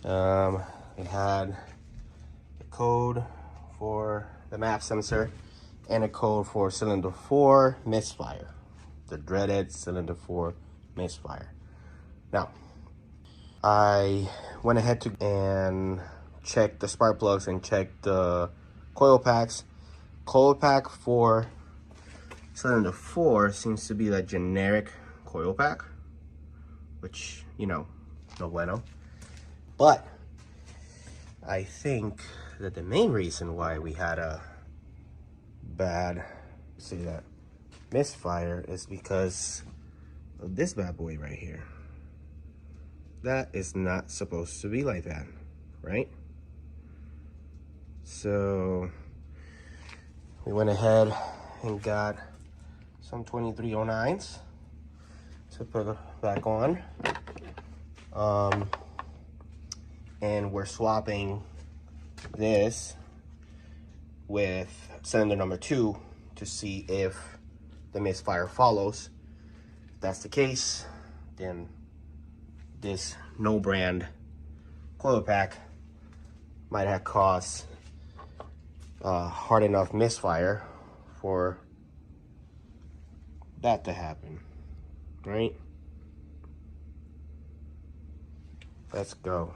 It had a code for the map sensor and a code for cylinder 4 misfire, the dreaded cylinder 4 misfire. Now, I went ahead and checked the spark plugs and checked the coil packs. Coil pack for cylinder 4 seems to be the generic coil pack, which, you know, no bueno. But I think that the main reason why we had a bad, misfire is because of this bad boy right here. That is not supposed to be like that, right? So we went ahead and got some 2309s to put back on. And we're swapping this with cylinder number 2 to see if the misfire follows. If that's the case, then this no brand coil pack might have caused hard enough misfire for that to happen, right? Let's go.